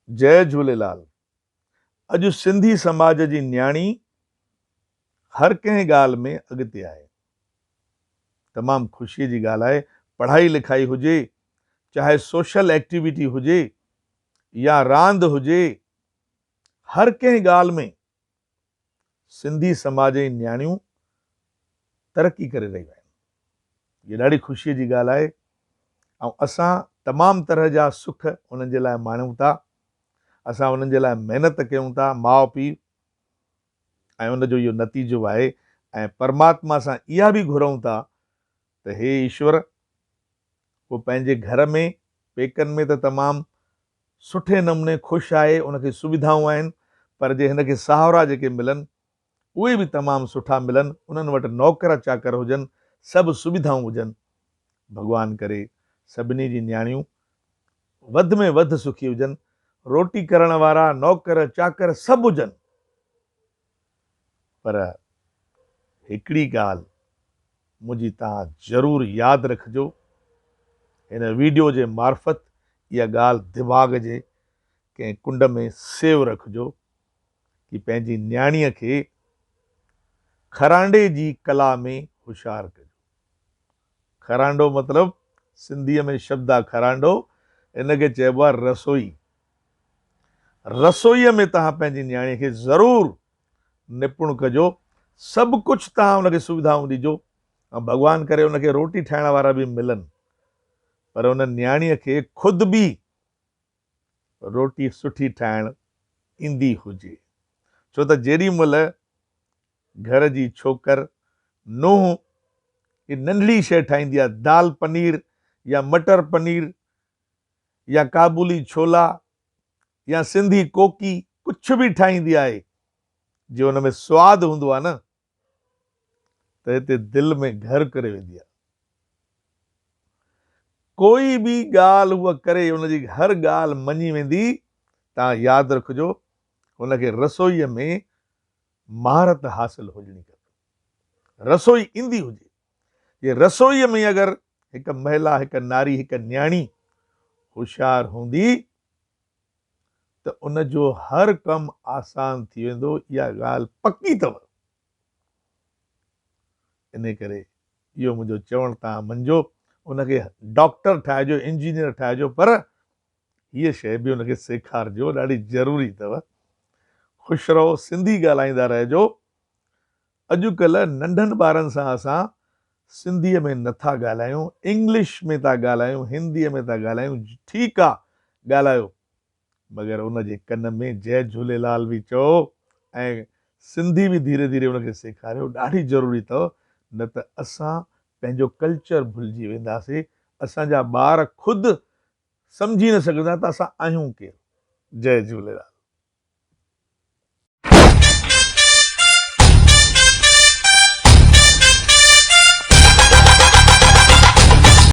जय झूलेलाल। अॼु सिंधी समाज जी न्याणी हर कंहिं ॻाल्हि में अॻिते आहे। तमामु ख़ुशीअ जी ॻाल्हि आहे। पढ़ाई लिखाई हुजे, चाहे सोशल एक्टिविटी हुजे या रांदि हुजे, हर कंहिं ॻाल्हि में सिंधी समाज जी न्याणियूं तरक़ी करे रहियूं आहिनि। इहा ॾाढी ख़ुशीअ जी ॻाल्हि आहे ऐं असां तमामु तरह जा सुख उन्हनि जे लाइ माणियूं था। असां उन्हनि जे लाइ महिनत कयूं था, माउ पीउ, ऐं उनजो इहो नतीजो आहे। ऐं परमात्मा सां इहा बि घुरूं था त हे ईश्वर, उहो पंहिंजे घर में पेकनि में त तमामु सुठे नमूने ख़ुशि आहे, उनखे सुविधाऊं आहिनि, पर जे हिनखे सहारा जेके मिलनि उहे बि तमामु सुठा मिलनि, उन्हनि वटि नौकर चाकर हुजनि, सभु सुविधाऊं हुजनि। भॻवान करे सभिनी जी न्याणियूं वधि में वधि सुखी हुजनि, रोटी करण वारा, नौकर चाकर सभु हुजनि। पर हिकिड़ी ॻाल्हि मुंहिंजी तव्हां ज़रूरु यादि रखिजो, हिन वीडियो जे मार्फत इहा ॻाल्हि दिमाग़ जे कंहिं कुंड में सेव रखिजो कि पंहिंजी न्याणीअ खे खरांडे जी कला में होशियारु कजो। खरांडो मतिलबु सिंधीअ में शब्द आहे खरांडो, इनखे चइबो आहे रसोई। रसोईअ में तव्हां पंहिंजी न्याणीअ खे ज़रूरु निपुण कजो, सभु कुझु तव्हां उनखे सुविधाऊं ॾिजो ऐं भॻवान करे उनखे रोटी ठाहिण वारा बि मिलनि, पर उन न्याणीअ खे ख़ुदि बि रोटी सुठी ठाहिण ईंदी हुजे। छो त जेॾी महिल घर जी छोकर नूंहुं ही नंढड़ी शइ ठाहींदी आहे, दाल पनीर या मटर पनीर या काबुली छोला या सिंधी कोकी, कुझु बि ठाहींदी आहे, जे हुन में सवादु हूंदो आहे न, त हिते दिलि में घर करे वेंदी आहे। कोई बि ॻाल्हि उहा करे, हुनजी हर ॻाल्हि मञी वेंदी। तव्हां यादि रखिजो, हुनखे रसोईअ में महारत हासिलु हुजणी खपे, रसोई ईंदी हुजे। ये रसोईअ में अगरि हिकु महिला, हिकु नारी, हिकु न्याणी होशियारु हूंदी त उनजो हर कमु आसान थी वेंदो। इहा ॻाल्हि पकी अथव। इन करे इहो मुंहिंजो चवणु तव्हां मञिजो, उनखे डॉक्टर ठाहिजो, इंजीनियर ठाहिजो, पर हीअ शइ बि उनखे सेखारिजो, ॾाढी ज़रूरी अथव। ख़ुशि रहो, सिंधी ॻाल्हाईंदा रहिजो। अॼुकल्ह नंढनि ॿारनि सां असां सिंधीअ में नथा ॻाल्हायूं, इंग्लिश में था ॻाल्हायूं, हिंदीअ में था ॻाल्हायूं। ठीकु आहे, ॻाल्हायो, मगर उनजे कन में जय झूलेलाल बि चओ ऐं सिंधी बि धीरे धीरे उनखे सेखारियो, ॾाढी ज़रूरी अथव। न त असां पंहिंजो कल्चर भुलिजी वेंदासीं, असांजा ॿार ख़ुदि सम्झी न सघंदा त असां आहियूं केरु। जय झूलेलाल।